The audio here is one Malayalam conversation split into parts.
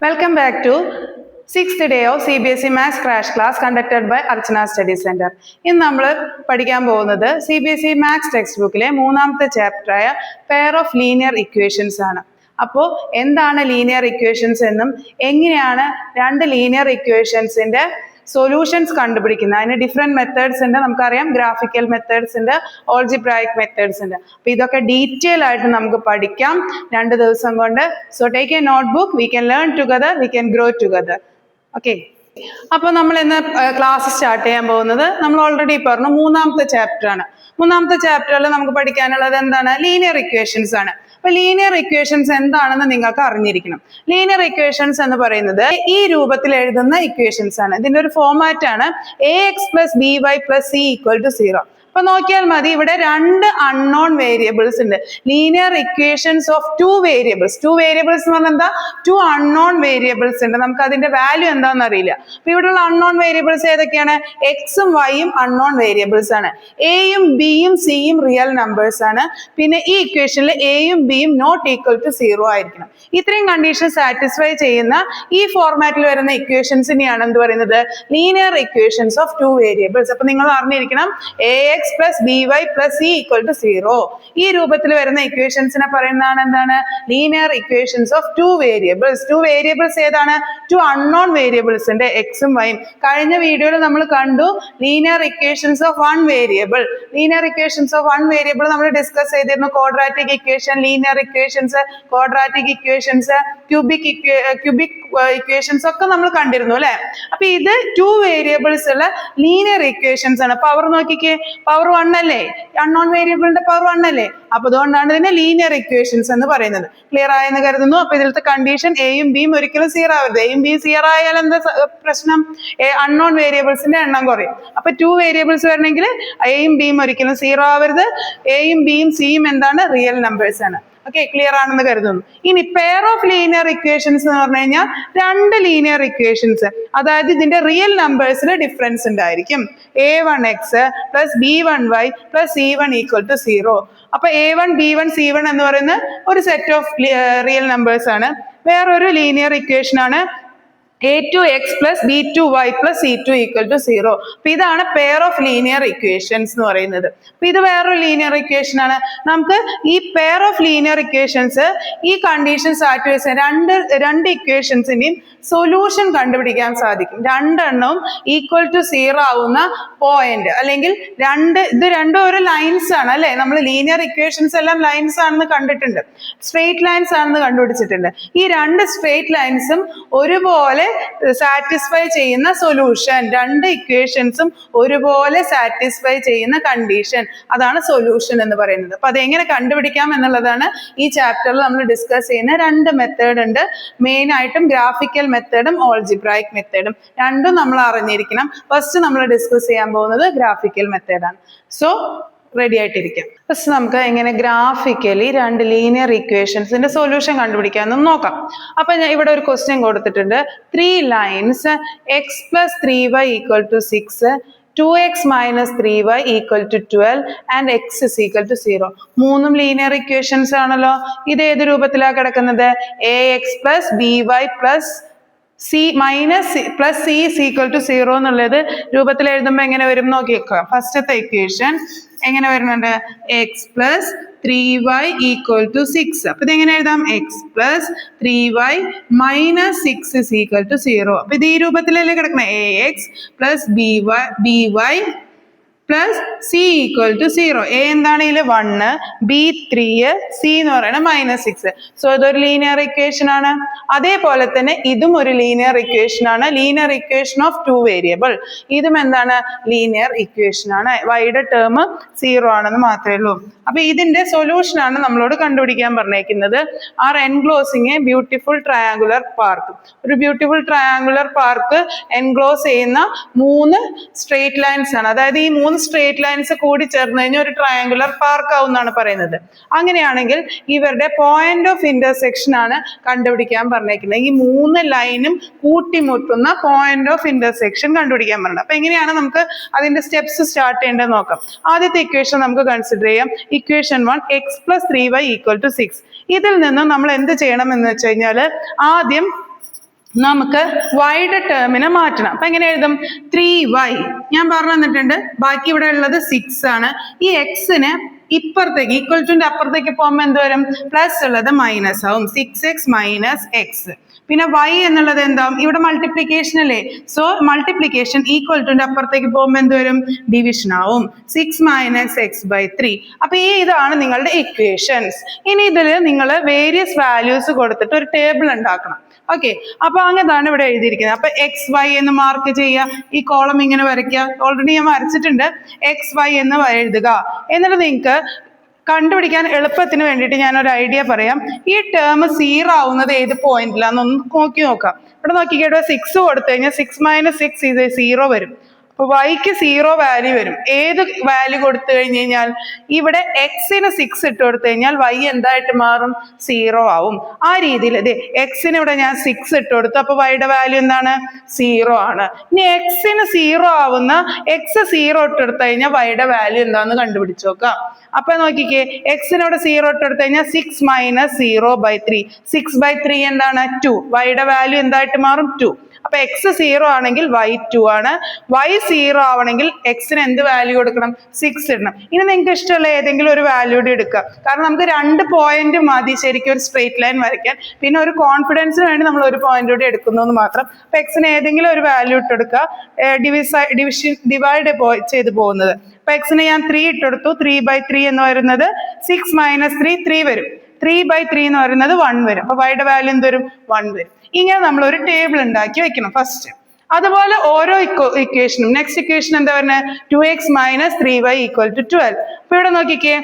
Welcome back to 6th day of CBSE Maths Crash Class conducted by Archana Study Center. ഇന്ന് നമ്മൾ പഠിക്കാൻ പോകുന്നത് CBSE Maths ടെക്സ്റ്റ് ബുക്കിലെ മൂന്നാമത്തെ ചാപ്റ്ററായ പെയർ ഓഫ് ലീനിയർ ഇക്വേഷൻസ് ആണ്. അപ്പോൾ എന്താണ് ലീനിയർ ഇക്വേഷൻസ് എന്നും എങ്ങനെയാണ് രണ്ട് ലീനിയർ ഇക്വേഷൻസിന്റെ സൊല്യൂഷൻസ് കണ്ടുപിടിക്കുന്നത്, അതിന് ഡിഫറെന്റ് മെത്തേഡ്സ് ഉണ്ട്. നമുക്കറിയാം ഗ്രാഫിക്കൽ മെത്തേഡ്സ് ഉണ്ട്, ഓൾജിബ്രായിക് മെത്തേഡ്സ് ഉണ്ട്. അപ്പൊ ഇതൊക്കെ ഡീറ്റെയിൽ ആയിട്ട് നമുക്ക് പഠിക്കാം 2 ദിവസം കൊണ്ട്. So take A note book, we can learn together, we can grow together. Okay, അപ്പോൾ നമ്മൾ ഇന്ന് ക്ലാസ് സ്റ്റാർട്ട് ചെയ്യാൻ പോകുന്നത് നമ്മൾ ഓൾറെഡി പറഞ്ഞു മൂന്നാമത്തെ ചാപ്റ്റർ ആണ്. മൂന്നാമത്തെ ചാപ്റ്ററിൽ നമുക്ക് പഠിക്കാനുള്ളത് എന്താണ്? ലീനിയർ ഇക്വേഷൻസ് ആണ്. അപ്പൊ ലീനിയർ ഇക്വേഷൻസ് എന്താണെന്ന് നിങ്ങൾക്ക് അറിഞ്ഞിരിക്കണം. ലീനിയർ ഇക്വേഷൻസ് എന്ന് പറയുന്നത് ഈ രൂപത്തിൽ എഴുതുന്ന ഇക്വേഷൻസ് ആണ്. ഇതിന്റെ ഒരു ഫോമാറ്റ് ആണ് ax + by + c = 0. അപ്പൊ നോക്കിയാൽ മതി, ഇവിടെ 2 അൺനോൺ വേരിയബിൾസ് ഉണ്ട്. Linear equations of 2 variables. 2 variables എന്ന് പറഞ്ഞാൽ എന്താ? 2 അൺനോൺ വേരിയബിൾസ് ഉണ്ട്. നമുക്ക് അതിന്റെ വാല്യൂ എന്താണെന്ന് അറിയില്ല. അപ്പൊ ഇവിടെയുള്ള അൺനോൺ വേരിയബിൾസ് ഏതൊക്കെയാണ്? എക്സും വൈയും അൺനോൺ വേരിയബിൾസ് ആണ്. എയും ബിയും സിയും റിയൽ നമ്പേഴ്സ് ആണ്. പിന്നെ ഈ ഇക്വേഷനിൽ എയും ബിയും നോട്ട് ഈക്വൽ ടു 0 ആയിരിക്കണം. ഇത്രയും കണ്ടീഷൻ സാറ്റിസ്ഫൈ ചെയ്യുന്ന ഈ ഫോർമാറ്റിൽ വരുന്ന ഇക്വേഷൻസിനെയാണ് എന്ത് പറയുന്നത്? Linear equations of 2 variables. അപ്പൊ നിങ്ങൾ അറിഞ്ഞിരിക്കണം ax + by + c = 0. ഈ രൂപത്തിൽ വരുന്ന ഇക്വേഷൻസിനെ പറയുന്നതാണ് എന്താണ്? Linear equations of 2 variables. 2 variables ഏതാണ്? 2 അൺനോൺ വേരിയബിൾസ് ഉണ്ട്, എക്സും വൈയും. കഴിഞ്ഞ വീഡിയോയിൽ നമ്മൾ കണ്ടു linear equations of 1 variable. Linear equations of 1 variable നമ്മൾ ഡിസ്കസ് ചെയ്തിരുന്നു. Quadratic equation, linear equations, quadratic equations, cubic equations ഒക്കെ നമ്മൾ കണ്ടിരുന്നു അല്ലെ. അപ്പൊ ഇത് 2 വേരിയബിൾസ് ഉള്ള ലീനിയർ ഇക്വേഷൻസ് ആണ്. പവർ നോക്കിക്കേ, പവർ 1 അല്ലേ? അൺനോൺ വേരിയബിളിന്റെ പവർ 1 അല്ലേ? അപ്പൊ അതുകൊണ്ടാണ് ഇതിനെ ലീനിയർ ഇക്വേഷൻസ് എന്ന് പറയുന്നത്. ക്ലിയർ ആയെന്ന് കരുതുന്നു. അപ്പൊ ഇതിലത്തെ കണ്ടീഷൻ എയും ബിയും ഒരിക്കലും 0 ആവരുത്. എയും ബിയും 0 ആയാൽ എന്താ പ്രശ്നം? അൺനോൺ വേരിയബിൾസിന്റെ എണ്ണം കുറയും. അപ്പൊ 2 വേരിയബിൾസ് വരണമെങ്കിൽ എയും ബിയും ഒരിക്കലും 0 ആവരുത്. എയും ബിയും സിയും എന്താണ്? റിയൽ നമ്പേഴ്സ് ആണ്. ഓക്കെ, ക്ലിയർ ആണെന്ന് കരുതുന്നു. ഇനി പെയർ ഓഫ് ലീനിയർ ഇക്വേഷൻസ് എന്ന് പറഞ്ഞു കഴിഞ്ഞാൽ 2 ലീനിയർ ഇക്വേഷൻസ്, അതായത് ഇതിന്റെ റിയൽ നമ്പേഴ്സിൽ ഡിഫറൻസ് ഉണ്ടായിരിക്കും. a1x + b1y + c1 = 0. അപ്പൊ a1 b1 c1 എന്ന് പറയുന്ന ഒരു സെറ്റ് ഓഫ് റിയൽ നമ്പേഴ്സ് ആണ്. വേറൊരു ലീനിയർ ഇക്വേഷൻ ആണ് a2x + b2y + c2 = 0. അപ്പൊ ഇതാണ് പെയർ ഓഫ് ലീനിയർ ഇക്വേഷൻസ് എന്ന് പറയുന്നത്. അപ്പൊ ഇത് വേറൊരു ലീനിയർ ഇക്വേഷൻ ആണ്. നമുക്ക് ഈ പെയർ ഓഫ് ലീനിയർ ഇക്വേഷൻസ് ഈ കണ്ടീഷൻ സാറ്റിസ്ഫൈ രണ്ട് ഇക്വേഷൻസിന്റെയും സൊല്യൂഷൻ കണ്ടുപിടിക്കാൻ സാധിക്കും. രണ്ടെണ്ണവും ഈക്വൽ ടു 0 ആവുന്ന പോയിന്റ്, അല്ലെങ്കിൽ ഇത് രണ്ടും ഒരു ലൈൻസ് ആണ് അല്ലെ. നമ്മൾ ലീനിയർ ഇക്വേഷൻസ് എല്ലാം ലൈൻസ് ആണെന്ന് കണ്ടിട്ടുണ്ട്, സ്ട്രെയിറ്റ് ലൈൻസ് ആണെന്ന് കണ്ടുപിടിച്ചിട്ടുണ്ട്. ഈ 2 സ്ട്രെയിറ്റ് ലൈൻസും ഒരുപോലെ സാറ്റിസ്ഫൈ ചെയ്യുന്ന സൊല്യൂഷൻ, 2 ഇക്വേഷൻസും ഒരുപോലെ സാറ്റിസ്ഫൈ ചെയ്യുന്ന കണ്ടീഷൻ, അതാണ് സൊല്യൂഷൻ എന്ന് പറയുന്നത്. അപ്പൊ അതെങ്ങനെ കണ്ടുപിടിക്കാം എന്നുള്ളതാണ് ഈ ചാപ്റ്ററിൽ നമ്മൾ ഡിസ്കസ് ചെയ്യുന്ന 2 മെത്തേഡ് ഉണ്ട്. മെയിൻ ആയിട്ടും ഗ്രാഫിക്കൽ മെത്തേഡും ഓൾജിബ്രായിക് മെത്തേഡും രണ്ടും നമ്മൾ അറിഞ്ഞിരിക്കണം. ഫസ്റ്റ് നമ്മൾ ഡിസ്കസ് ചെയ്യാൻ പോകുന്നത് ഗ്രാഫിക്കൽ മെത്തേഡാണ്. So ready ആയിട്ടിരിക്കാം. ഫസ്റ്റ് നമുക്ക് എങ്ങനെ ഗ്രാഫിക്കലി 2 ലീനിയർ ഇക്വേഷൻസിന്റെ സൊല്യൂഷൻ കണ്ടുപിടിക്കാമെന്ന് നോക്കാം. അപ്പൊ ഞാൻ ഇവിടെ ഒരു ക്വസ്റ്റ്യൻ കൊടുത്തിട്ടുണ്ട്. 3 lines x + 3y = 6, 2x - 3y = 12 and x = 0. 3 linear equations ആണല്ലോ. ഇത് ഏത് രൂപത്തിലാണ് കിടക്കുന്നത്? ax + by + c - c = 0 എന്നുള്ളത് രൂപത്തിൽ എഴുതുമ്പോൾ എങ്ങനെ വരും നോക്കിയേക്കാം. ഫസ്റ്റത്തെ ഇക്വേഷൻ എങ്ങനെ വരുന്നുണ്ട്? x + 3y = 6. അപ്പൊ ഇതെങ്ങനെ എഴുതാം? x + 3y - 6 = 0. അപ്പൊ ഇത് ഈ രൂപത്തിലല്ലേ കിടക്കുന്നത്? ax + by + c = 0. a എന്താണ്? ഇതിൽ 1, b 3, c എന്ന് പറയുന്നത് -6. സോ ഇതൊരു ലീനിയർ ഇക്വേഷൻ ആണ്. അതേപോലെ തന്നെ ഇതും ഒരു ലീനിയർ ഇക്വേഷൻ ആണ്. Linear equation of 2 variable. ഇതും എന്താണ്? ലീനിയർ ഇക്വേഷൻ ആണ്. വൈയുടെ ടേം 0 ആണെന്ന് മാത്രമേ ഉള്ളൂ. അപ്പൊ ഇതിന്റെ സൊല്യൂഷൻ ആണ് നമ്മളോട് കണ്ടുപിടിക്കാൻ പറഞ്ഞേക്കുന്നത്. Are enclosing a beautiful triangular park. ഒരു ബ്യൂട്ടിഫുൾ ട്രയാങ്കുലർ പാർക്ക് എൻക്ലോസ് ചെയ്യുന്ന 3 സ്ട്രെയിറ്റ് ലൈൻസ് ആണ്. അതായത് ഈ 3 സ്ട്രെയിറ്റ് ലൈൻസ് കൂടി ചേർന്ന് കഴിഞ്ഞാൽ ഒരു ട്രയാങ്കുലർ പാർക്ക് ആവും എന്നാണ് പറയുന്നത്. അങ്ങനെയാണെങ്കിൽ ഇവരുടെ പോയിന്റ് ഓഫ് ഇന്റർസെക്ഷൻ ആണ് കണ്ടുപിടിക്കാൻ പറഞ്ഞേക്കുന്നത്. ഈ 3 ലൈനും കൂട്ടിമുട്ടുന്ന പോയിന്റ് ഓഫ് ഇന്റർസെക്ഷൻ കണ്ടുപിടിക്കാൻ പറഞ്ഞത്. അപ്പൊ എങ്ങനെയാണ് നമുക്ക് അതിന്റെ സ്റ്റെപ്സ് സ്റ്റാർട്ട് ചെയ്യേണ്ടത് നോക്കാം. ആദ്യത്തെ ഇക്വേഷൻ നമുക്ക് കൺസിഡർ ചെയ്യാം. Equation 1 x + 3y = 6. ഇതിൽ നിന്ന് നമ്മൾ എന്ത് ചെയ്യണം എന്ന് വെച്ച് കഴിഞ്ഞാൽ ആദ്യം നമുക്ക് വൈയുടെ ടേമിനെ മാറ്റണം. അപ്പൊ എങ്ങനെ എഴുതും? 3y ഞാൻ പറഞ്ഞു തന്നിട്ടുണ്ട്. ബാക്കി ഇവിടെ ഉള്ളത് 6 ആണ്. ഈ എക്സിന് ഇപ്പുറത്തേക്ക് ഈക്വൽ ടുന്റെ അപ്പുറത്തേക്ക് പോകുമ്പോൾ എന്ത് വരും? പ്ലസ് ഉള്ളത് മൈനസ് ആവും. 6x minus X. പിന്നെ y എന്നുള്ളത് എന്താവും? ഇവിടെ മൾട്ടിപ്ലിക്കേഷൻ അല്ലേ? സോ മൾട്ടിപ്ലിക്കേഷൻ ഈക്വൽ ടുന്റെ അപ്പുറത്തേക്ക് പോകുമ്പോൾ എന്ത് വരും? ഡിവിഷൻ ആവും. 6 മൈനസ് എക്സ് ബൈ 3. അപ്പൊ ഇതാണ് നിങ്ങളുടെ ഇക്വേഷൻസ്. ഇനി ഇതിൽ നിങ്ങൾ വേരിയസ് വാല്യൂസ് കൊടുത്തിട്ട് ഒരു ടേബിൾ ഉണ്ടാക്കണം. ഓക്കെ, അപ്പൊ അങ്ങനെയാണ് ഇവിടെ എഴുതിയിരിക്കുന്നത്. അപ്പൊ എക്സ് വൈ എന്ന് മാർക്ക് ചെയ്യുക. ഈ കോളം ഇങ്ങനെ വരയ്ക്കുക. ഓൾറെഡി ഞാൻ വരച്ചിട്ടുണ്ട്. എക്സ് വൈ എന്ന് എഴുതുക. എന്നിട്ട് നിങ്ങൾക്ക് കണ്ടുപിടിക്കാൻ എളുപ്പത്തിന് വേണ്ടിയിട്ട് ഞാനൊരു ഐഡിയ പറയാം. ഈ ടേം 0 ആവുന്നത് ഏത് പോയിന്റിലാണെന്നൊന്ന് നോക്കി നോക്കാം. ഇവിടെ നോക്കിക്കേട്ടോ, 6 കൊടുത്തു കഴിഞ്ഞാൽ 6 മൈനസ് 6 ഇത് 0 വരും. അപ്പൊ വൈക്ക് 0 വാല്യൂ വരും. ഏത് വാല്യൂ കൊടുത്തു കഴിഞ്ഞ് കഴിഞ്ഞാൽ ഇവിടെ എക്സിന് 6 ഇട്ട് കൊടുത്തു കഴിഞ്ഞാൽ വൈ എന്തായിട്ട് മാറും? 0 ആവും. ആ രീതിയിൽ അതെ എക്സിന് ഇവിടെ ഞാൻ 6 ഇട്ട് കൊടുത്തു. അപ്പൊ വൈയുടെ വാല്യൂ എന്താണ്? 0 ആണ്. ഇനി എക്സിന് 0 ആവുന്ന എക്സ് 0 ഇട്ട് എടുത്തു കഴിഞ്ഞാൽ വൈയുടെ വാല്യൂ എന്താന്ന് കണ്ടുപിടിച്ചു നോക്കാം. അപ്പൊ നോക്കിക്കേ, എക്സിനോട് 0 ഇട്ട് എടുത്തു കഴിഞ്ഞാൽ 6 മൈനസ് 0/3. 6/3 എന്താണ്? 2. വൈയുടെ വാല്യൂ എന്തായിട്ട് മാറും? 2. അപ്പൊ എക്സ് 0 ആണെങ്കിൽ വൈ 2 ആണ്. വൈ 0 ആവണമെങ്കിൽ എക്സിന് എന്ത് വാല്യൂ കൊടുക്കണം? 6 ഇടണം. ഇനി നിങ്ങൾക്ക് ഇഷ്ടമുള്ള ഏതെങ്കിലും ഒരു വാല്യൂ എടുക്കുക. കാരണം നമുക്ക് 2 പോയിന്റ് മതി ശരിക്കും ഒരു സ്ട്രേറ്റ് ലൈൻ വരയ്ക്കാൻ. പിന്നെ ഒരു കോൺഫിഡൻസിന് വേണ്ടി നമ്മൾ ഒരു പോയിന്റ് കൂടി എടുക്കുന്നു എന്ന് മാത്രം. അപ്പൊ എക്സിന് ഏതെങ്കിലും ഒരു വാല്യൂ ഇട്ടെടുക്കുക. ഡിവൈഡ് ചെയ്ത് പോകുന്നത്. അപ്പൊ എക്സിന് ഞാൻ 3 ഇട്ടെടുത്തു. 3/3 എന്ന് പറയുന്നത് 6 മൈനസ് 3 3 വരും. 3/3 എന്ന് പറയുന്നത് 1 വരും. അപ്പൊ വൈയുടെ വാല്യൂ എന്ത് വരും? 1 വരും. ഇങ്ങനെ നമ്മൾ ഒരു ടേബിൾ ഉണ്ടാക്കി വെക്കണം ഫസ്റ്റ്. അതുപോലെ ഓരോ ഇക്വേഷനും നെക്സ്റ്റ് ഇക്വേഷൻ എന്താ പറയുന്നത്? 2x minus 3y equal to 12. അപ്പൊ ഇവിടെ നോക്കിക്കേ,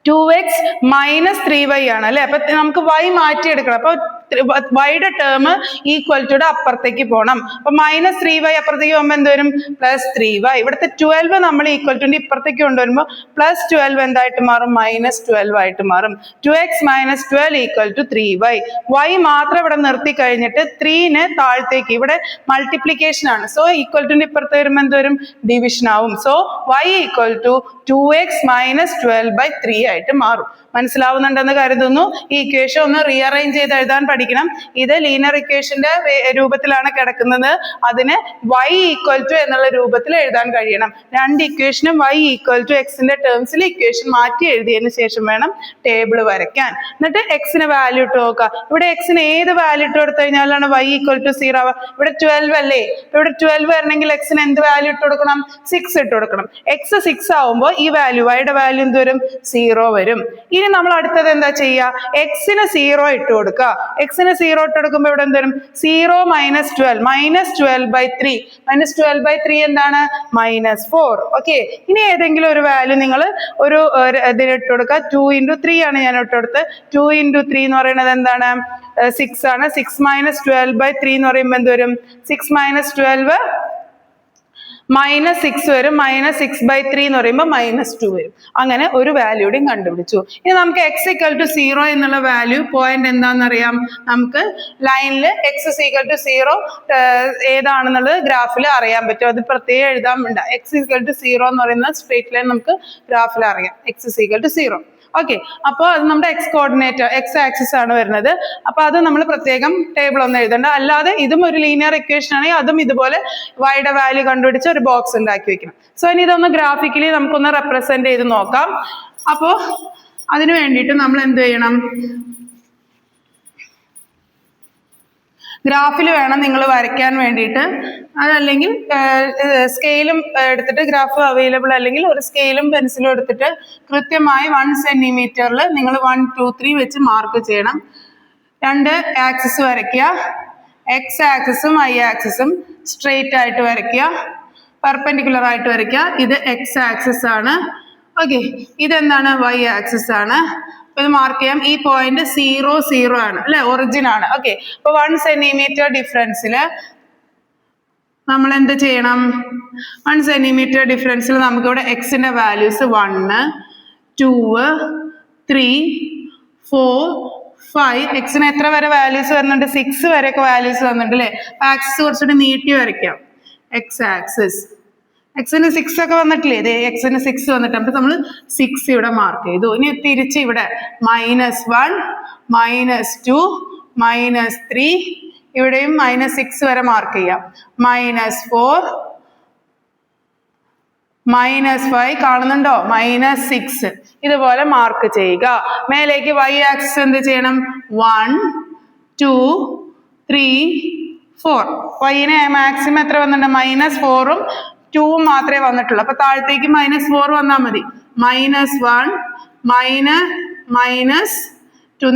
2x മൈനസ് 3y ആണ് അല്ലെ? അപ്പൊ നമുക്ക് y മാറ്റിയെടുക്കണം. അപ്പൊ വൈയുടെ ടേം ഈക്വൽ ടുയുടെ അപ്പുറത്തേക്ക് പോകണം. അപ്പൊ മൈനസ് 3y അപ്പുറത്തേക്ക് പോകുമ്പോൾ എന്ത് വരും? Plus 3y. ഇവിടുത്തെ 12 നമ്മൾ ഈക്വൽ ടുന്റെ ഇപ്പുറത്തേക്ക് കൊണ്ടുവരുമ്പോൾ പ്ലസ് 12 എന്തായിട്ട് മാറും? മൈനസ് 12 ആയിട്ട് മാറും. 2x minus 12 equal to 3y. y മാത്രം ഇവിടെ നിർത്തി കഴിഞ്ഞിട്ട് 3ന് താഴത്തേക്ക് ഇവിടെ മൾട്ടിപ്ലിക്കേഷൻ ആണ്. സോ ഈക്വൽ ടുന്റെ ഇപ്പുറത്ത് വരുമ്പോൾ എന്ത് വരും? ഡിവിഷൻ ആവും. So y equal to 2x minus 12/3 ആയിട്ട് മാറും. മനസ്സിലാവുന്നുണ്ടെന്ന് കരുതുന്നു. ഈ ഇക്വേഷൻ ഒന്ന് റീഅറേഞ്ച് ചെയ്ത് എഴുതാൻ പഠിക്കണം. ഇത് ലീനിയർ ഇക്വേഷന്റെ രൂപത്തിലാണ് കിടക്കുന്നത്. അതിന് y ഈക്വൽ ടു എന്നുള്ള രൂപത്തിൽ എഴുതാൻ കഴിയണം. 2 ഇക്വേഷനും y ഈക്വൽ ടു എക്സിന്റെ ടേംസിൽ ഇക്വേഷൻ മാറ്റി എഴുതിയതിനു ശേഷം വേണം ടേബിൾ വരയ്ക്കാൻ. എന്നിട്ട് എക്സിന് വാല്യൂ ഇട്ട് നോക്കുക. ഇവിടെ എക്സിന് ഏത് വാല്യൂ ഇട്ട് കൊടുത്തു കഴിഞ്ഞാലാണ് y ഈക്വൽ ടു 0 ആവുക? ഇവിടെ 12 അല്ലേ? ഇവിടെ 12 വരണമെങ്കിൽ എക്സിന് എന്ത് വാല്യൂ ഇട്ട് കൊടുക്കണം? 6 ഇട്ട് കൊടുക്കണം. എക്സ് 6 ആവുമ്പോൾ ഈ വാല്യൂ വൈയുടെ വാല്യൂ എന്ത് വരും? 0 വരും. ഇനി നമ്മൾ അടുത്തത് എന്താ ചെയ്യുക? എക്സിന് 0 ഇട്ട് കൊടുക്കുക. എക്സിന് 0 ഇട്ട് കൊടുക്കുമ്പോൾ ഇവിടെ എന്ത് വരും? 0 മൈനസ് 12 മൈനസ് 12/3. മൈനസ് 12/3 എന്താണ്? മൈനസ് 4. ഓക്കെ, ഇനി ഏതെങ്കിലും ഒരു വാല്യൂ നിങ്ങൾ ഒരു ഇതിന് ഇട്ട് കൊടുക്കുക. 2 × 3 ആണ് ഞാൻ ഇട്ട് കൊടുത്തത്. 2 × 3 എന്ന് പറയുന്നത് എന്താണ്? 6 ആണ്. 6 മൈനസ് 12/3 എന്ന് പറയുമ്പോൾ എന്ത് വരും? 6 മൈനസ് 12 മൈനസ് 6 വരും. മൈനസ് 6/3 എന്ന് പറയുമ്പോൾ -2 വരും. അങ്ങനെ ഒരു വാല്യൂടെയും കണ്ടുപിടിച്ചു. ഇനി നമുക്ക് x ഈക്വൽ ടു 0 എന്നുള്ള വാല്യൂ പോയിന്റ് എന്താണെന്നറിയാം. നമുക്ക് ലൈനിൽ x ഈക്വൽ ടു 0 ഏതാണെന്നുള്ളത് ഗ്രാഫിൽ അറിയാൻ പറ്റും. അത് പ്രത്യേകം എഴുതാൻ വേണ്ട. x ഈക്വൽ ടു 0 എന്ന് പറയുന്ന സ്ട്രേറ്റ് ലൈൻ നമുക്ക് ഗ്രാഫിൽ അറിയാം. x equal to 0. ഓക്കെ, അപ്പോൾ അത് നമ്മുടെ എക്സ് കോർഡിനേറ്റ് എക്സ് ആക്സിസ് ആണ് വരുന്നത്. അപ്പൊ അത് നമ്മൾ പ്രത്യേകം ടേബിൾ ഒന്നും എഴുതണ്ട. അല്ലാതെ ഇതും ഒരു ലീനിയർ ഇക്വേഷൻ ആണെങ്കിൽ അതും ഇതുപോലെ വൈയുടെ വാല്യൂ കണ്ടുപിടിച്ച് ഒരു ബോക്സ് ഉണ്ടാക്കി വെക്കണം. സോ ഇനി ഇതൊന്ന് ഗ്രാഫിക്കലി നമുക്കൊന്ന് റെപ്രസെന്റ് ചെയ്ത് നോക്കാം. അപ്പോ അതിനു വേണ്ടിയിട്ട് നമ്മൾ എന്ത് ചെയ്യണം? ഗ്രാഫിൽ വേണം നിങ്ങൾ വരയ്ക്കാൻ വേണ്ടിയിട്ട്. അതല്ലെങ്കിൽ സ്കെയിലും എടുത്തിട്ട്, ഗ്രാഫ് അവൈലബിൾ അല്ലെങ്കിൽ ഒരു സ്കെയിലും പെൻസിലും എടുത്തിട്ട് കൃത്യമായി 1 സെന്റിമീറ്ററിൽ നിങ്ങൾ 1, 2, 3 വെച്ച് മാർക്ക് ചെയ്യണം. 2 ആക്സിസ് വരയ്ക്കുക. എക്സ് ആക്സിസും y ആക്സിസും സ്ട്രെയിറ്റ് ആയിട്ട് വരയ്ക്കുക. പെർപെൻഡിക്കുലർ ആയിട്ട് വരയ്ക്കുക. ഇത് എക്സ് ആക്സിസ് ആണ്. ഓക്കെ, ഇതെന്താണ്? y ആക്സിസ് ആണ്. ഇത് മാർക്ക് ചെയ്യാം. ഈ പോയിന്റ് 0, 0 ആണ് അല്ലെ? ഒറിജിൻ ആണ്. ഓക്കെ, അപ്പൊ 1 സെന്റിമീറ്റർ ഡിഫറൻസിൽ നമ്മൾ എന്ത് ചെയ്യണം? 1 സെന്റിമീറ്റർ ഡിഫറൻസിൽ നമുക്ക് ഇവിടെ എക്സിന്റെ വാല്യൂസ് 1, 2, 3, 4, 5. എക്സിന് എത്ര വരെ വാല്യൂസ് വരുന്നുണ്ട്? 6 വരെയൊക്കെ വാല്യൂസ് വരുന്നുണ്ട് അല്ലെ? ആക്സിസ് കുറച്ചുകൂടി നീട്ടി വരയ്ക്കാം. എക്സ് ആക്സിസ് എക്സിന് 6 ഒക്കെ വന്നിട്ടില്ലേ? ഇതേ എക്സിന് 6 വന്നിട്ട് അപ്പൊ നമ്മൾ 6 ഇവിടെ മാർക്ക് ചെയ്തു. ഇനി തിരിച്ച് ഇവിടെ -1, -2, -3, ഇവിടെയും -6 വരെ മാർക്ക് ചെയ്യാം. -4 -5 കാണുന്നുണ്ടോ? -6 ഇതുപോലെ മാർക്ക് ചെയ്യുക. മേലേക്ക് y ആക്സിസ് എന്ത് ചെയ്യണം? 1 2 3 4. വൈന് മാക്സിമം എത്ര വന്നിട്ടുണ്ട്? -4ഉം 2ഉം മാത്രമേ വന്നിട്ടുള്ളൂ. അപ്പൊ താഴത്തേക്ക് -4 വന്നാൽ മതി. -1 -2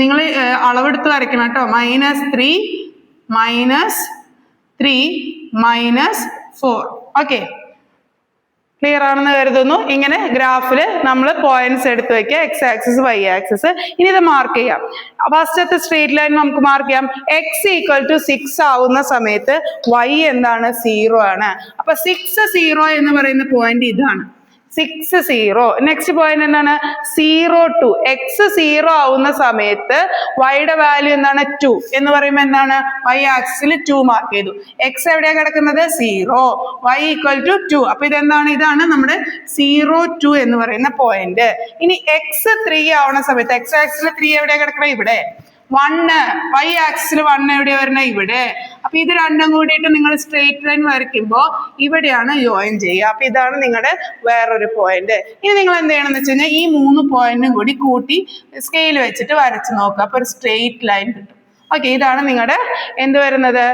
നിങ്ങൾ അളവെടുത്ത് വരയ്ക്കണം കേട്ടോ. -3 -4. ഓക്കെ, ക്ലിയർ ആണെന്ന് കരുതുന്നു. ഇങ്ങനെ ഗ്രാഫിൽ നമ്മൾ പോയിന്റ്സ് എടുത്ത് വെക്കുക, x ആക്സിസ് y ആക്സിസ്. ഇനി ഇത് മാർക്ക് ചെയ്യാം. ഫസ്റ്റത്തെ സ്ട്രേറ്റ് ലൈൻ നമുക്ക് മാർക്ക് ചെയ്യാം. x = 6 ആവുന്ന സമയത്ത് y എന്താണ്? 0 ആണ്. അപ്പൊ 6 0 എന്ന് പറയുന്ന പോയിന്റ് ഇതാണ്. 6 0. നെക്സ്റ്റ് പോയിന്റ് എന്താണ്? 0 2. x 0 ആവുന്ന സമയത്ത് y-യുടെ വാല്യൂ എന്താണ്? 2 എന്ന് പറയുമ്പോൾ എന്താണ്? y ആക്സിസിൽ 2 മാർക്ക് ചെയ്തു. x എവിടെയാണ് കിടക്കുന്നത്? 0. y = 2. അപ്പൊ ഇതെന്താണ്? ഇതാണ് നമ്മുടെ 0 2 എന്ന് പറയുന്ന പോയിന്റ്. ഇനി x 3 ആവുന്ന സമയത്ത് x ആക്സിസിൽ 3 എവിടെയാണ് കിടക്കുന്നത്? ഇവിടെ. 1 y ആക്സിസിൽ 1 എവിടെയാണ് വരുന്നത്? ഇവിടെ. അപ്പൊ ഇത് രണ്ടും കൂടിയിട്ട് നിങ്ങൾ സ്ട്രേറ്റ് ലൈൻ വരയ്ക്കുമ്പോൾ ഇവിടെയാണ് ജോയിൻ ചെയ്യുക. അപ്പൊ ഇതാണ് നിങ്ങളുടെ വേറൊരു പോയിന്റ്. ഇനി നിങ്ങൾ എന്ത് ചെയ്യണം എന്ന് വെച്ച് കഴിഞ്ഞാൽ ഈ 3 പോയിന്റും കൂടി കൂട്ടി സ്കെയിൽ വെച്ചിട്ട് വരച്ച് നോക്കുക. അപ്പൊ ഒരു സ്ട്രേറ്റ് ലൈൻ കിട്ടും. ഓക്കെ, ഇതാണ് നിങ്ങളുടെ എന്ത് വരുന്നത്?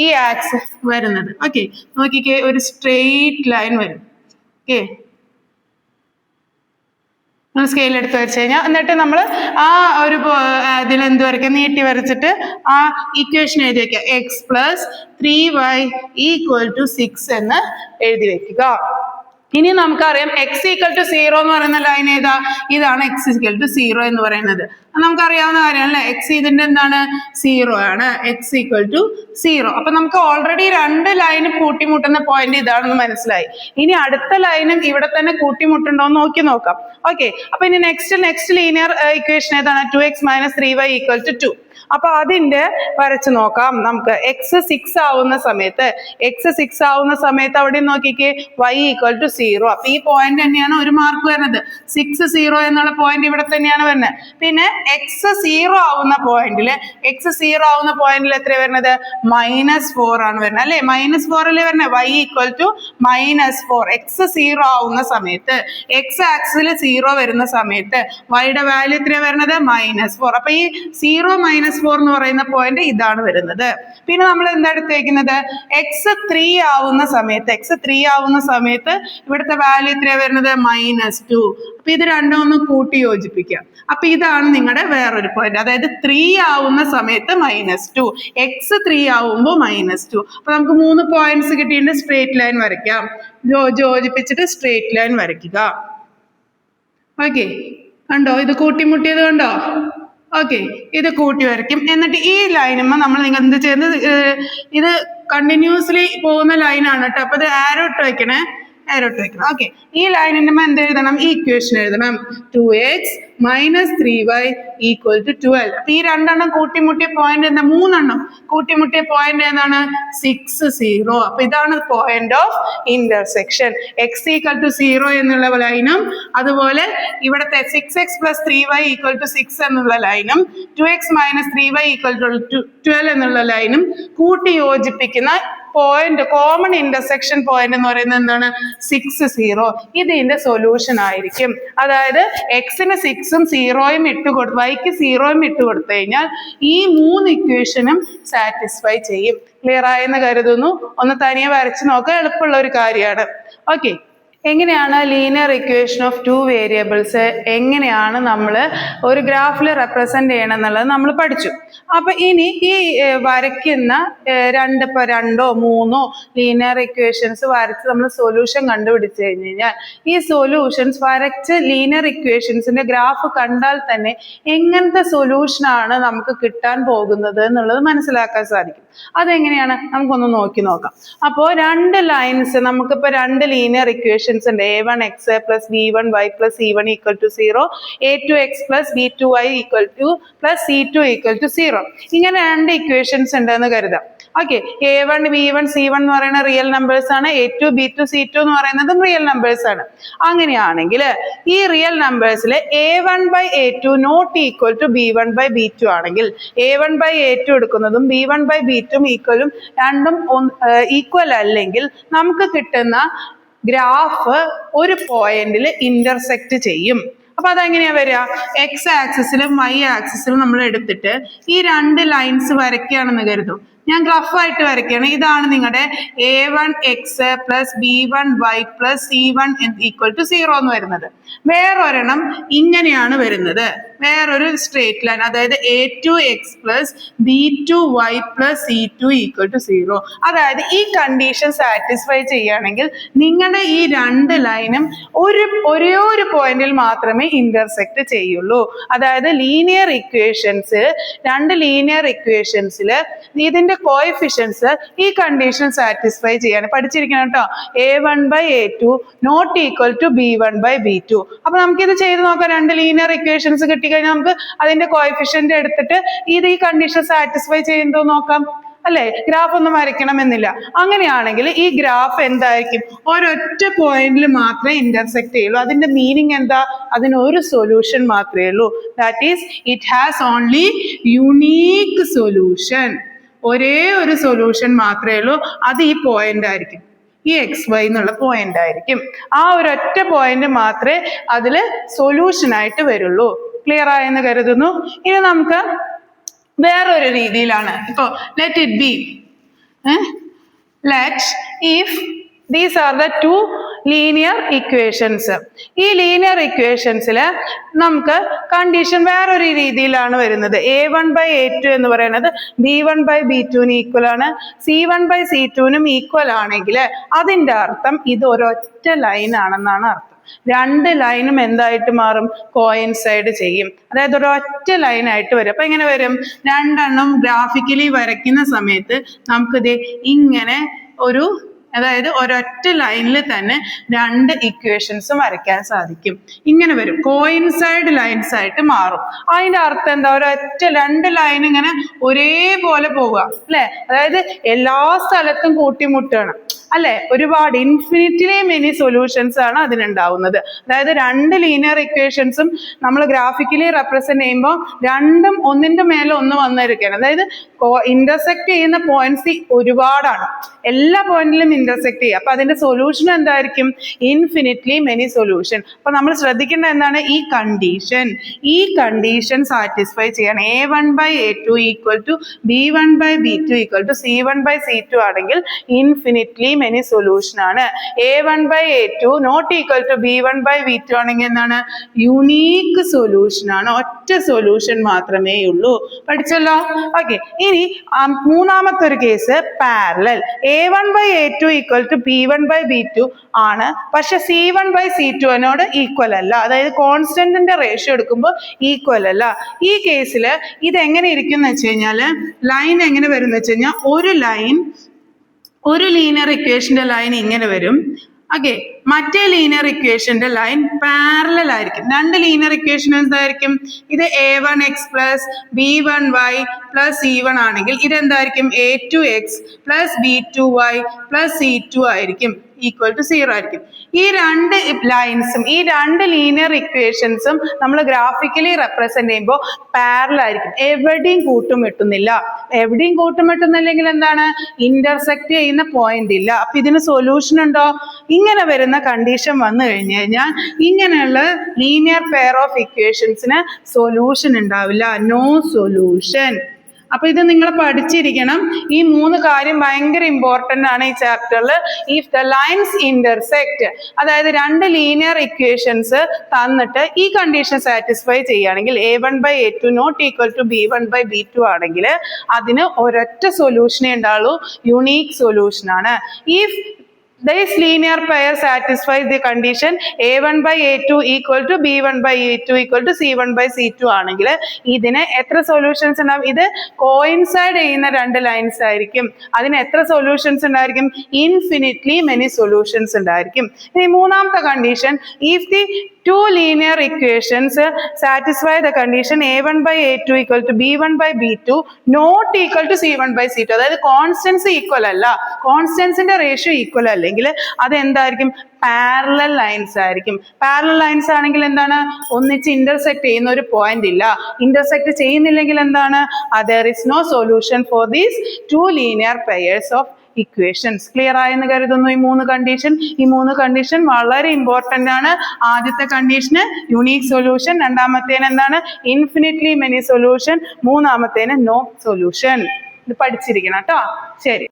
ഈ ആക്സിസ് വരുന്നത്. ഓക്കെ, നോക്കിക്കേ, ഒരു സ്ട്രേറ്റ് ലൈൻ വരും. ഓക്കെ, സ്കെയിൽ എടുത്ത് വെച്ച് കഴിഞ്ഞാൽ എന്നിട്ട് നമ്മൾ ആ ഒരു ഇതിൽ എന്ത് വരയ്ക്കുക? നീട്ടി വരച്ചിട്ട് ആ ഇക്വേഷൻ എഴുതി വെക്കുക. x + 3y = 6 എന്ന് എഴുതി വെക്കുക. ഇനി നമുക്കറിയാം x = 0 എന്ന് പറയുന്ന ലൈൻ ഏതാ? ഇതാണ് x = 0 എന്ന് പറയുന്നത്. നമുക്കറിയാവുന്ന കാര്യമല്ലേ? x ഇതിന്റെ എന്താണ്? 0 ആണ്. x = 0. അപ്പൊ നമുക്ക് ഓൾറെഡി 2 ലൈന് കൂട്ടിമുട്ടുന്ന പോയിന്റ് ഇതാണെന്ന് മനസ്സിലായി. ഇനി അടുത്ത ലൈനും ഇവിടെ തന്നെ കൂട്ടിമുട്ടുണ്ടോ എന്ന് നോക്കാം. ഓക്കെ, അപ്പൊ ഇനി നെക്സ്റ്റ് ലീനിയർ ഇക്വേഷൻ ഏതാണ്? 2x - 3y = 2. അപ്പൊ അതിന്റെ വരച്ച് നോക്കാം നമുക്ക്. x 6 ആവുന്ന സമയത്ത് അവിടെ നോക്കിക്കേ, y = 0. അപ്പൊ ഈ പോയിന്റ് തന്നെയാണ് ഒരു മാർക്ക് വരുന്നത്. 6 0 എന്നുള്ള പോയിന്റ് ഇവിടെ തന്നെയാണ് വരുന്നത്. പിന്നെ x 0 ആവുന്ന പോയിന്റിൽ എത്ര വരുന്നത്? -4 ആണ് വരുന്നത് അല്ലെ? -4 അല്ലേ വരുന്നത്? y = -4. x 0 ആവുന്ന സമയത്ത് x ആക്സിൽ 0 വരുന്ന സമയത്ത് y-യുടെ വാല്യൂ എത്രയാണ് വരുന്നത്? -4. അപ്പൊ ഈ 0 -4 എന്ന് പറയുന്ന പോയിന്റ് ഇതാണ് വരുന്നത്. പിന്നെ നമ്മൾ എന്താ എടുത്തേക്കുന്നത്? x 3 ആവുന്ന സമയത്ത് ഇവിടുത്തെ വാല്യൂ എത്രയാണ് വരുന്നത്? -2. അപ്പൊ ഇത് രണ്ടും ഒന്ന് കൂട്ടി യോജിപ്പിക്കാം. അപ്പൊ ഇതാണ് നിങ്ങളുടെ വേറൊരു പോയിന്റ്. അതായത് 3 ആവുന്ന സമയത്ത് -2, x 3 ആവുമ്പോൾ -2. അപ്പൊ നമുക്ക് 3 പോയിന്റ്സ് കിട്ടിയിട്ട് സ്ട്രേറ്റ് ലൈൻ വരയ്ക്കാം. യോജിപ്പിച്ചിട്ട് സ്ട്രേറ്റ് ലൈൻ വരയ്ക്കുക. ഓക്കെ, കണ്ടോ? ഇത് കൂട്ടിമുട്ടിയത് കണ്ടോ? ഓക്കെ, ഇത് കൂട്ടി വരയ്ക്കും. എന്നിട്ട് ഈ ലൈനുമ്പോൾ നമ്മൾ നിങ്ങൾ എന്ത് ചെയ്യുന്നത്? ഇത് കണ്ടിന്യൂസ്ലി പോകുന്ന ലൈനാണ് കേട്ടോ. അപ്പൊ ഇത് ആരോ ഇട്ട് വെക്കണം. ഓക്കെ, ഈ ലൈനിന്റെ എന്ത് എഴുതണം? ഈ ഇക്വേഷൻ എഴുതണം. 2x - 3y = 12. അപ്പൊ ഈ രണ്ടെണ്ണം കൂട്ടിമുട്ടിയ പോയിന്റ് എന്താ? 3 കൂട്ടിമുട്ടിയ പോയിന്റ് ഏതാണ്? 6 0. അപ്പൊ ഇതാണ് പോയിന്റ് ഓഫ് ഇന്റർസെക്ഷൻ. x = 0 എന്നുള്ള ലൈനും അതുപോലെ ഇവിടുത്തെ 6x + 3y = 6 എന്നുള്ള ലൈനും 2x - 3y = 12 എന്നുള്ള ലൈനും കൂട്ടി യോജിപ്പിക്കുന്ന പോയിന്റ്, കോമൺ ഇന്റർസെക്ഷൻ പോയിന്റ് എന്ന് പറയുന്നത് എന്താണ്? 6 0. ഇതിന്റെ സൊല്യൂഷൻ ആയിരിക്കും. അതായത് x-ന് 6ഉം 0യും y-ക്ക് 0യും ഇട്ട് കൊടുത്തു കഴിഞ്ഞാൽ ഈ 3 ഇക്വേഷനും സാറ്റിസ്ഫൈ ചെയ്യും. ക്ലിയർ ആയെന്ന് കരുതുന്നു. ഒന്ന് തനിയെ വരച്ച് നോക്കുക, എളുപ്പമുള്ള ഒരു കാര്യമാണ്. ഓക്കെ, എങ്ങനെയാണ് ലീനിയർ ഇക്വേഷൻ ഓഫ് 2 വേരിയബിൾസ് എങ്ങനെയാണ് നമ്മൾ ഒരു ഗ്രാഫിൽ റെപ്രസെന്റ് ചെയ്യണം എന്നുള്ളത് നമ്മൾ പഠിച്ചു. അപ്പൊ ഇനി ഈ വരയ്ക്കുന്ന 2 3 ലീനിയർ ഇക്വേഷൻസ് വരച്ച് നമ്മൾ സൊല്യൂഷൻ കണ്ടുപിടിച്ചു കഴിഞ്ഞാൽ ഈ സൊല്യൂഷൻസ് വരച്ച് ലീനിയർ ഇക്വേഷൻസിന്റെ ഗ്രാഫ് കണ്ടാൽ തന്നെ എങ്ങനത്തെ സൊല്യൂഷനാണ് നമുക്ക് കിട്ടാൻ പോകുന്നത് എന്നുള്ളത് മനസ്സിലാക്കാൻ സാധിക്കും. അതെങ്ങനെയാണ്? നമുക്കൊന്ന് നോക്കാം. അപ്പോൾ 2 ലൈൻസ്, നമുക്കിപ്പോൾ 2 ലീനിയർ ഇക്വേഷൻസ് ഉണ്ട്. a1x + b1y + c1 = 0, a2x + b2y + c2 = 0. ഇങ്ങനെ 2 ഇക്വേഷൻസ് ഉണ്ടെന്ന് കരുതാം. ഓക്കെ. A1 B1 C1 എന്ന് പറയുന്ന റിയൽ നമ്പേഴ്സ് ആണ്. A2 B2 C2 എന്ന് പറയുന്നതും റിയൽ നമ്പേഴ്സ് ആണ്. അങ്ങനെയാണെങ്കിൽ ഈ റിയൽ നമ്പേഴ്സിൽ A1/A2 not equal to B1/B2 ആണെങ്കിൽ A1/A2 എടുക്കുന്നതും B1/B2 ഈക്വലും രണ്ടും ഈക്വൽ അല്ലെങ്കിൽ നമുക്ക് കിട്ടുന്ന ഗ്രാഫ് ഒരു പോയിന്റിൽ ഇന്റർസെക്ട് ചെയ്യും. അപ്പൊ അതെങ്ങനെയാ വരിക? എക്സ് ആക്സിസിലും വൈ ആക്സിസിലും നമ്മൾ എടുത്തിട്ട് ഈ രണ്ട് ലൈൻസ് വരയ്ക്കുകയാണെന്ന് കരുതും. ഞാൻ റഫായിട്ട് വരയ്ക്കുകയാണ്. ഇതാണ് നിങ്ങളുടെ A1x plus B1y plus C1 equal to 0 എന്ന് വരുന്നത്. വേറൊരെണ്ണം ഇങ്ങനെയാണ് വരുന്നത്. വേറൊരു സ്ട്രേറ്റ് ലൈൻ, അതായത് A2x plus B2y plus C2 equal to 0. അതായത് ഈ കണ്ടീഷൻ സാറ്റിസ്ഫൈ ചെയ്യുകയാണെങ്കിൽ നിങ്ങളുടെ ഈ രണ്ട് ലൈനും ഒരേ ഒരു പോയിന്റിൽ മാത്രമേ ഇന്റർസെക്ട് ചെയ്യുള്ളൂ. അതായത് ലീനിയർ ഇക്വേഷൻസ്, രണ്ട് ലീനിയർ ഇക്വേഷൻസിൽ ഇതിന്റെ കോഎഫിഷ്യൻസ് ഈ കണ്ടീഷൻ സാറ്റിസ്ഫൈ ചെയ്യാണ്. പഠിച്ചിരിക്കണം കേട്ടോ. A1/A2 not equal to B1/B2. അപ്പൊ നമുക്കിത് ചെയ്ത് നോക്കാം. രണ്ട് ലീനിയർ ഇക്വേഷൻസ് കിട്ടിക്കഴിഞ്ഞാൽ നമുക്ക് അതിന്റെ കോഎഫിഷ്യന്റ് എടുത്തിട്ട് ഇത് ഈ കണ്ടീഷൻ സാറ്റിസ്ഫൈ ചെയ്യുന്നതോ നോക്കാം അല്ലെ? ഗ്രാഫ് ഒന്നും വരയ്ക്കണമെന്നില്ല. അങ്ങനെയാണെങ്കിൽ ഈ ഗ്രാഫ് എന്തായിരിക്കും? ഒരൊറ്റ പോയിന്റിൽ മാത്രമേ ഇന്റർസെക്ട് ചെയ്യുള്ളൂ. അതിന്റെ മീനിങ് എന്താ? അതിന് ഒരു സൊല്യൂഷൻ മാത്രമേ ഉള്ളൂ. That is it has only unique solution. ഒരേ ഒരു സൊല്യൂഷൻ മാത്രമേ ഉള്ളൂ. അത് ഈ പോയിന്റ് ആയിരിക്കും, ഈ XY എന്നുള്ള പോയിന്റ് ആയിരിക്കും. ആ ഒരൊറ്റ പോയിന്റ് മാത്രമേ അതിൽ സൊല്യൂഷൻ ആയിട്ട് വരുള്ളൂ. ക്ലിയർ ആയെന്ന് കരുതുന്നു. ഇനി നമുക്ക് വേറൊരു രീതിയിലാണ്. ഇപ്പോ let it be, let if these are the two linear equations. ഈ ലീനിയർ ഇക്വേഷൻസിൽ നമുക്ക് കണ്ടീഷൻ വേറൊരു രീതിയിലാണ് വരുന്നത്. A1/A2 എന്ന് പറയുന്നത് B1/B2 ഈക്വൽ ആണ്. C1/C2 ഈക്വൽ ആണെങ്കിൽ അതിൻ്റെ അർത്ഥം ഇത് ഒരൊറ്റ ലൈൻ ആണെന്നാണ് അർത്ഥം. രണ്ട് ലൈനും എന്തായിട്ട് മാറും? കോയിൻസൈഡ് ചെയ്യും. അതായത് ഒരൊറ്റ ലൈനായിട്ട് വരും. അപ്പൊ എങ്ങനെ വരും? രണ്ടെണ്ണം ഗ്രാഫിക്കലി വരയ്ക്കുന്ന സമയത്ത് നമുക്കിത് ഇങ്ങനെ ഒരു, അതായത് ഒരൊറ്റ ലൈനിൽ തന്നെ രണ്ട് ഇക്വേഷൻസും വരയ്ക്കാൻ സാധിക്കും. ഇങ്ങനെ വരും, കോയിൻസൈഡ് ലൈൻസ് ആയിട്ട് മാറും. അതിന്റെ അർത്ഥം എന്താ? ഒരൊറ്റ രണ്ട് ലൈൻ ഇങ്ങനെ ഒരേപോലെ പോവുക അല്ലെ? അതായത് എല്ലാ സ്ഥലത്തും കൂട്ടിമുട്ടാണ് അല്ലെ? ഒരുപാട് ഇൻഫിനിറ്റ്ലി മെനി സൊല്യൂഷൻസ് ആണ് അതിനുണ്ടാവുന്നത്. അതായത് രണ്ട് ലീനിയർ ഇക്വേഷൻസും നമ്മൾ ഗ്രാഫിക്കലി റെപ്രസെന്റ് ചെയ്യുമ്പോൾ രണ്ടും ഒന്നിന്റെ മേലെ ഒന്ന് വന്നിരിക്കുകയാണ്. അതായത് ഇന്റർസെക്ട് ചെയ്യുന്ന പോയിന്റ്സ് ഒരുപാടാണ്. എല്ലാ പോയിന്റിലും ഇന്റർസെക്ട് ചെയ്യുക. അപ്പൊ അതിന്റെ സൊല്യൂഷൻ എന്തായിരിക്കും? Infinitely many solution. അപ്പൊ നമ്മൾ ശ്രദ്ധിക്കേണ്ട എന്താണ്? ഈ കണ്ടീഷൻ സാറ്റിസ്ഫൈ ചെയ്യണം. A1/A2 equal to B1/B2 equal to C1/C2 ആണെങ്കിൽ ഇൻഫിനിറ്റ്ലി മെനി സൊല്യൂഷൻ ആണ്. A1/A2 not equal to B1/B2 ആണെങ്കിൽ എന്താണ്? യുണീക്ക് സൊല്യൂഷൻ ആണ്. ഒറ്റ സൊല്യൂഷൻ മാത്രമേ ഉള്ളൂ. പഠിച്ചല്ലോ? ഓക്കെ. ഇനി മൂന്നാമത്തെ ഒരു case parallel. A1/A2 equal to B1/B2 ആണ്. പക്ഷെ C1/C2 ഈക്വൽ അല്ല. അതായത് കോൺസ്റ്റന്റിന്റെ റേഷ്യോ എടുക്കുമ്പോൾ ഈക്വൽ അല്ല. ഈ കേസിൽ ഇത് എങ്ങനെ ഇരിക്കും എന്ന് വെച്ച് കഴിഞ്ഞാല്, ലൈൻ എങ്ങനെ വരും എന്ന് വെച്ച് കഴിഞ്ഞാൽ ഒരു ലീനിയർ ഇക്വേഷന്റെ ലൈൻ ഇങ്ങനെ വരും. ഓക്കെ. മറ്റേ ലീനിയർ ഇക്വേഷന്റെ ലൈൻ പാരലൽ ആയിരിക്കും. രണ്ട് ലീനിയർ ഇക്വേഷൻ എന്തായിരിക്കും? ഇത് A1x plus B1y plus C1 ആണെങ്കിൽ ഇതെന്തായിരിക്കും? A2x plus B2y plus C2 ആയിരിക്കും, ഈക്വൽ ടു 0 ആയിരിക്കും. ഈ രണ്ട് ലൈൻസും ഈ രണ്ട് ലീനിയർ ഇക്വേഷൻസും നമ്മൾ ഗ്രാഫിക്കലി റെപ്രസെന്റ് ചെയ്യുമ്പോൾ പാരലൽ ആയിരിക്കും. എവിടെയും കൂട്ടുമുട്ടുന്നില്ല. എവിടെയും കൂട്ടുമുട്ടുന്നില്ലെങ്കിൽ എന്താണ്? ഇന്റർസെക്ട് ചെയ്യുന്ന പോയിന്റ് ഇല്ല. അപ്പൊ ഇതിന് സൊല്യൂഷൻ ഉണ്ടോ? ഇങ്ങനെ വരുന്ന കണ്ടീഷൻ വന്നു കഴിഞ്ഞു കഴിഞ്ഞാൽ ഇങ്ങനെയുള്ള ലീനിയർ പെയർ ഓഫ് ഇക്വേഷൻസിന് സൊല്യൂഷൻ ഉണ്ടാവില്ല. No solution. അപ്പൊ ഇത് നിങ്ങൾ പഠിച്ചിരിക്കണം. ഈ മൂന്ന് കാര്യം ഭയങ്കര ഇമ്പോർട്ടന്റ് ആണ് ഈ ചാപ്റ്ററിൽ. ഇഫ് ദ ലൈൻസ് ഇന്റർസെക്ട്, അതായത് രണ്ട് ലീനിയർ ഇക്വേഷൻസ് തന്നിട്ട് ഈ കണ്ടീഷൻ സാറ്റിസ്ഫൈ ചെയ്യുകയാണെങ്കിൽ A1/A2 not equal to B1/B2 ആണെങ്കിൽ അതിന് ഒരൊറ്റ സൊല്യൂഷനേ ഉണ്ടാവുള്ളൂ. യുണീക്ക് സൊല്യൂഷൻ ആണ്. If This linear pair satisfies the condition A1 by A2 equal to B1 by E2 equal to C1 by C2 ആണെങ്കിൽ ഇതിന് എത്ര സൊല്യൂഷൻസ് ഉണ്ടാവും? ഇത് കോയിൻസൈഡ് ചെയ്യുന്ന രണ്ട് ലൈൻസ് ആയിരിക്കും. അതിന് എത്ര സൊല്യൂഷൻസ് ഉണ്ടായിരിക്കും? ഇൻഫിനിറ്റ്ലി മെനി സൊല്യൂഷൻസ് ഉണ്ടായിരിക്കും. ഇനി മൂന്നാമത്തെ condition, if the two linear equations satisfy the condition A1 by A2 equal to B1 by B2 not equal to C1 by C2. അതായത് കോൺസ്റ്റൻസ് ഈക്വൽ അല്ല, കോൺസ്റ്റൻസിന്റെ റേഷ്യോ ഈക്വൽ അല്ലെങ്കിൽ അത് എന്തായിരിക്കും? പാരലൽ ലൈൻസ് ആയിരിക്കും. പാരലൽ ലൈൻസ് ആണെങ്കിൽ എന്താണ്? ഒന്നിച്ച് ഇന്റർസെക്ട് ചെയ്യുന്ന ഒരു പോയിന്റ് ഇല്ല. ഇന്റർസെക്ട് ചെയ്യുന്നില്ലെങ്കിൽ എന്താണ്? there is no solution for these two linear pairs of equations. Clear ആയെന്ന് കരുതുന്നു ഈ മൂന്ന് കണ്ടീഷൻ. ഈ മൂന്ന് കണ്ടീഷൻ വളരെ ഇമ്പോർട്ടന്റ് ആണ്. ആദ്യത്തെ കണ്ടീഷന് യുണീക് സൊല്യൂഷൻ, രണ്ടാമത്തേന് എന്താണ്? ഇൻഫിനിറ്റ്ലി മെനി സൊല്യൂഷൻ, മൂന്നാമത്തേന് നോ സൊല്യൂഷൻ. ഇത് പഠിച്ചിരിക്കണം കേട്ടോ. ശരി.